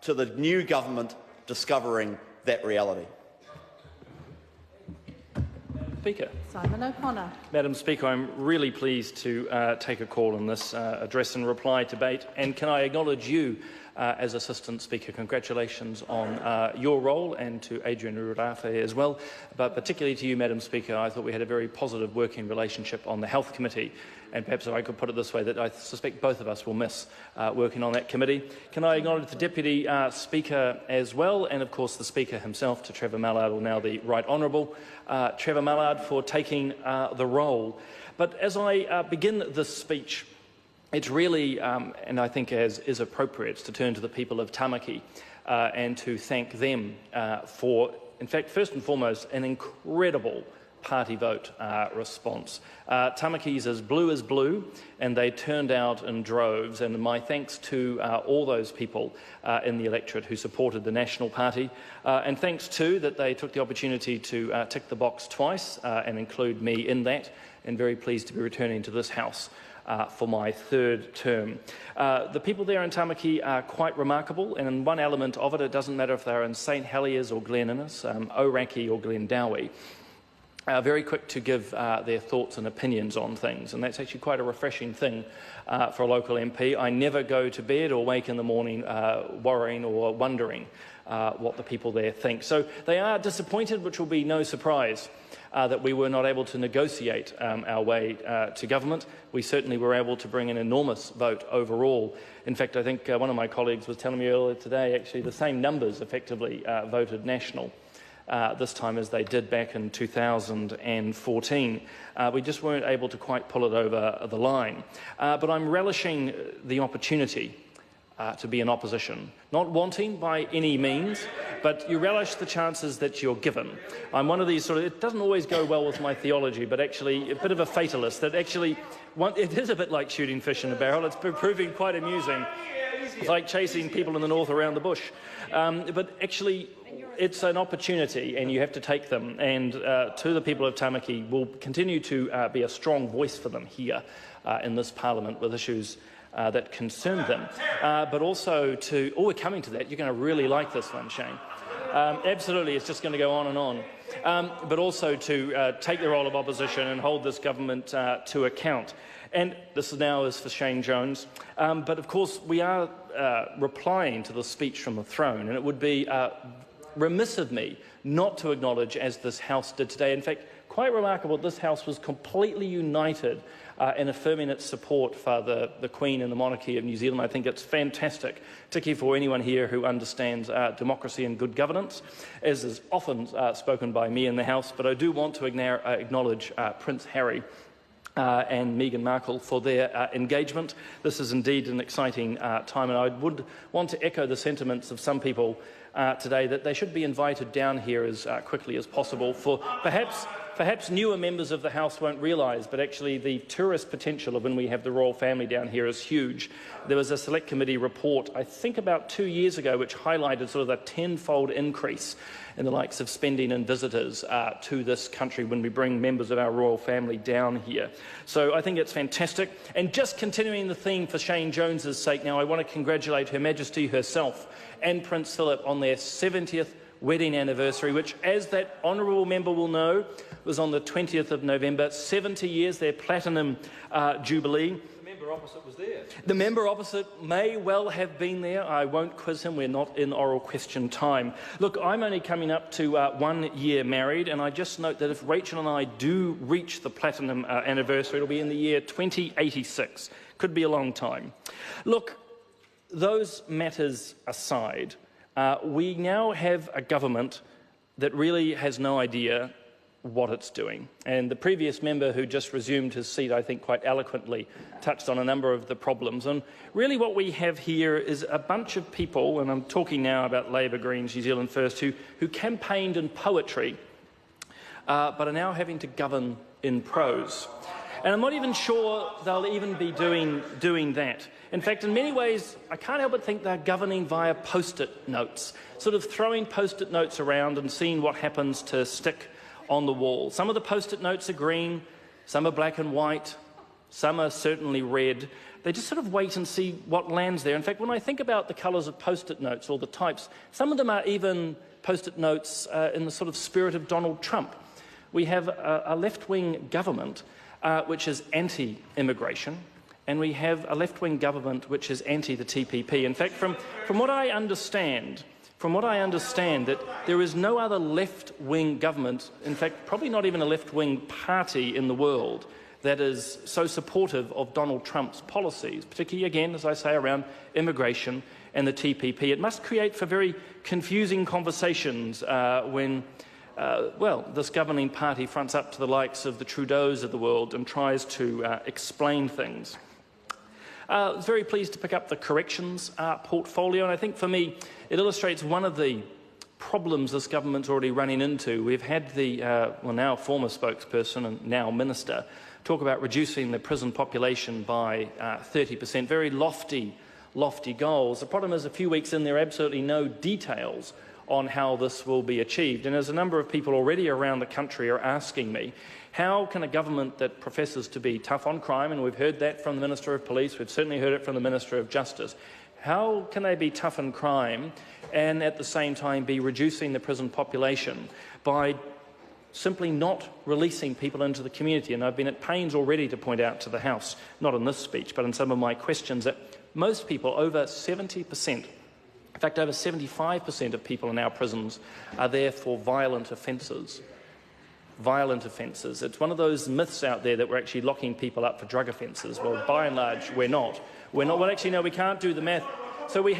to the new government discovering that reality. Speaker. Simon O'Connor. Madam Speaker, I'm really pleased to take a call on this address and reply debate. And can I acknowledge you as Assistant Speaker? Congratulations on your role, and to Adrian Urarafe as well. But particularly to you, Madam Speaker, I thought we had a very positive working relationship on the Health Committee. And perhaps if I could put it this way, that I suspect both of us will miss working on that committee. Can I acknowledge the Deputy Speaker as well, and of course the Speaker himself, to Trevor Mallard, or now the Right Honourable Trevor Mallard, for taking the role. But as I begin this speech, it's really, and I think as is appropriate, to turn to the people of Tamaki and to thank them for, in fact, first and foremost, an incredible party vote response. Tamaki's as blue, and they turned out in droves, and my thanks to all those people in the electorate who supported the National Party, and thanks too that they took the opportunity to tick the box twice and include me in that, and very pleased to be returning to this House for my third term. The people there in Tamaki are quite remarkable, and in one element of it, it doesn't matter if they're in St Heliers or Glen Innes, Oraki or Glendowie, very quick to give their thoughts and opinions on things, and that's actually quite a refreshing thing for a local MP. I never go to bed or wake in the morning worrying or wondering what the people there think. So they are disappointed, which will be no surprise, that we were not able to negotiate our way to government. We certainly were able to bring an enormous vote overall. In fact, I think one of my colleagues was telling me earlier today, actually, the same numbers effectively voted national this time as they did back in 2014. We just weren't able to quite pull it over the line. But I'm relishing the opportunity to be in opposition. Not wanting by any means, but you relish the chances that you're given. I'm one of these sort of, it doesn't always go well with my theology, but actually a bit of a fatalist, that actually, it is a bit like shooting fish in a barrel. It's proving quite amusing. It's like chasing people in the north around the bush. But actually, it's an opportunity, and you have to take them. And to the people of Tamaki, we'll continue to be a strong voice for them here in this Parliament with issues that concern them. But also to, we're coming to that. You're going to really like this one, Shane. Absolutely, it's just going to go on and on. But also to take the role of opposition and hold this government to account. And this now is for Shane Jones. But of course, we are replying to the speech from the throne, and it would be remiss of me not to acknowledge, as this House did today, in fact, quite remarkable, this House was completely united in affirming its support for the Queen and the monarchy of New Zealand. I think it's fantastic, particularly for anyone here who understands democracy and good governance, as is often spoken by me in the House. But I do want to acknowledge Prince Harry and Meghan Markle for their engagement. This is indeed an exciting time, and I would want to echo the sentiments of some people today that they should be invited down here as quickly as possible. For perhaps newer members of the House won't realise, but actually the tourist potential of when we have the royal family down here is huge. There was a Select Committee report, I think about 2 years ago, which highlighted sort of a tenfold increase in the likes of spending and visitors to this country when we bring members of our royal family down here. So I think it's fantastic. And just continuing the theme for Shane Jones's sake now, I want to congratulate Her Majesty herself and Prince Philip on their 70th wedding anniversary, which, as that honourable member will know, was on the 20th of November. 70 years, their platinum jubilee. The member opposite was there. The member opposite may well have been there. I won't quiz him. We're not in oral question time. Look, I'm only coming up to 1 year married, and I just note that if Rachel and I do reach the platinum anniversary, it'll be in the year 2086. Could be a long time. Look, those matters aside, we now have a government that really has no idea what it's doing. And the previous member who just resumed his seat, I think quite eloquently, touched on a number of the problems. And really what we have here is a bunch of people, and I'm talking now about Labour, Greens, New Zealand First, who campaigned in poetry, but are now having to govern in prose. And I'm not even sure they'll even be doing that. In fact, in many ways, I can't help but think they're governing via post-it notes, sort of throwing post-it notes around and seeing what happens to stick on the wall. Some of the post-it notes are green, some are black and white, some are certainly red, they just sort of wait and see what lands there. In fact, when I think about the colours of post-it notes or the types, some of them are even post-it notes in the sort of spirit of Donald Trump. We have a left-wing government which is anti-immigration, and we have a left-wing government which is anti the TPP. In fact, from what I understand, that there is no other left-wing government, in fact, probably not even a left-wing party in the world, that is so supportive of Donald Trump's policies, particularly, again, as I say, around immigration and the TPP. It must create for very confusing conversations when, this governing party fronts up to the likes of the Trudeaus of the world and tries to explain things. I was very pleased to pick up the corrections portfolio, and I think for me it illustrates one of the problems this government's already running into. We've had the, now former spokesperson and now minister, talk about reducing the prison population by 30%, very lofty goals. The problem is a few weeks in, there are absolutely no details on how this will be achieved. And as a number of people already around the country are asking me, how can a government that professes to be tough on crime, and we've heard that from the Minister of Police, we've certainly heard it from the Minister of Justice, how can they be tough on crime and at the same time be reducing the prison population by simply not releasing people into the community? And I've been at pains already to point out to the House, not in this speech, but in some of my questions, that most people, over 70%, in fact over 75% of people in our prisons are there for violent offences. Violent offences. It's one of those myths out there that we're actually locking people up for drug offences. Well, by and large, we're not. Well, actually, no, we can't do the math. So we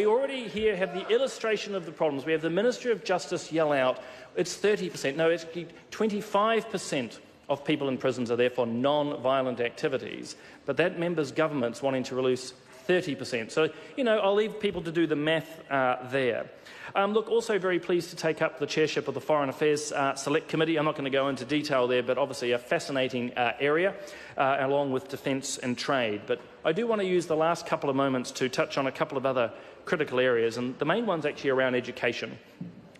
already here have the illustration of the problems. We have the Ministry of Justice yell out, it's 30%. No, it's 25% of people in prisons are there for non-violent activities. But that member's government's wanting to release 30%. So, I'll leave people to do the math there. Look, also very pleased to take up the chairship of the Foreign Affairs Select Committee. I'm not going to go into detail there, but obviously a fascinating area, along with defence and trade. But I do want to use the last couple of moments to touch on a couple of other critical areas, and the main one's actually around education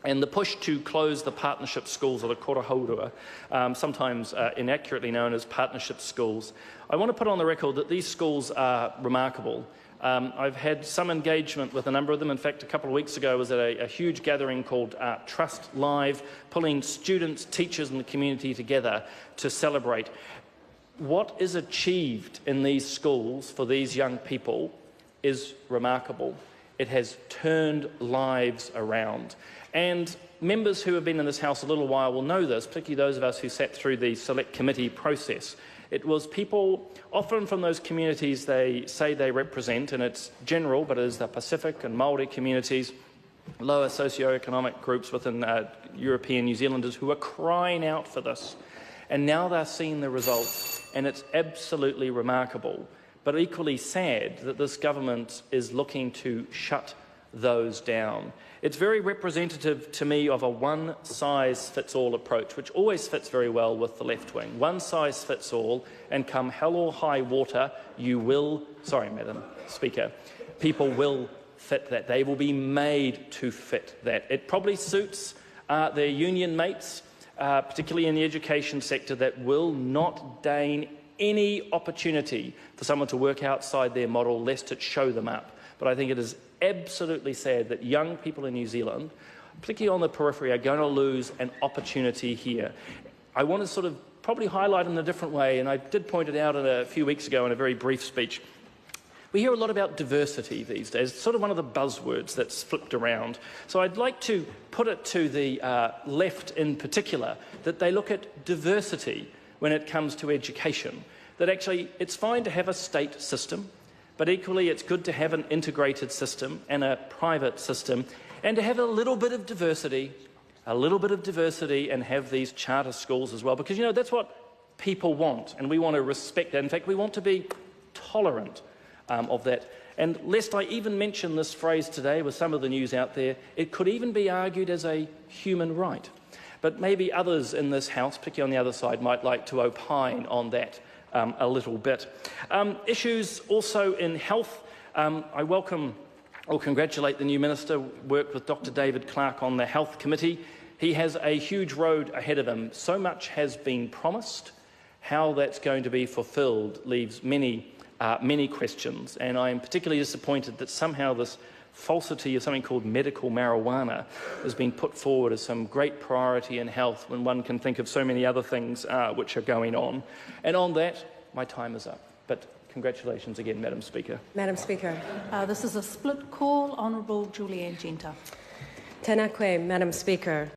and the push to close the partnership schools, or the korohaurua, sometimes inaccurately known as partnership schools. I want to put on the record that these schools are remarkable. I've had some engagement with a number of them. In fact, a couple of weeks ago I was at a huge gathering called Trust Live, pulling students, teachers and the community together to celebrate. What is achieved in these schools for these young people is remarkable. It has turned lives around. And members who have been in this House a little while will know this, particularly those of us who sat through the Select Committee process. It was people, often from those communities they say they represent, and it's general, but it is the Pacific and Māori communities, lower socio-economic groups within European New Zealanders, who are crying out for this. And now they're seeing the results, and it's absolutely remarkable, but equally sad that this government is looking to shut those down. It's very representative to me of a one-size-fits-all approach, which always fits very well with the left wing. One size fits all, and come hell or high water, you will, sorry, Madam Speaker, people will fit that. They will be made to fit that. It probably suits their union mates, particularly in the education sector, that will not deign any opportunity for someone to work outside their model lest it show them up. But I think it is absolutely sad that young people in New Zealand, particularly on the periphery, are going to lose an opportunity here. I want to sort of probably highlight in a different way, and I did point it out a few weeks ago in a very brief speech. We hear a lot about diversity these days. It's sort of one of the buzzwords that's flipped around. So I'd like to put it to the left in particular, that they look at diversity when it comes to education. That actually it's fine to have a state system, but equally it's good to have an integrated system and a private system, and to have a little bit of diversity and have these charter schools as well, because that's what people want, and we want to respect that. In fact, we want to be tolerant of that. And lest I even mention this phrase today with some of the news out there, it could even be argued as a human right. But maybe others in this House, particularly on the other side, might like to opine on that a little bit. Issues also in health. I welcome or congratulate the new Minister, worked with Dr David Clark on the Health Committee. He has a huge road ahead of him. So much has been promised. How that's going to be fulfilled leaves many many questions, and I am particularly disappointed that somehow this falsity of something called medical marijuana has been put forward as some great priority in health when one can think of so many other things which are going on. And on that, my time is up. But congratulations again, Madam Speaker. Madam Speaker. This is a split call. Honourable Julianne Genter. Tēnā koe, Madam Speaker.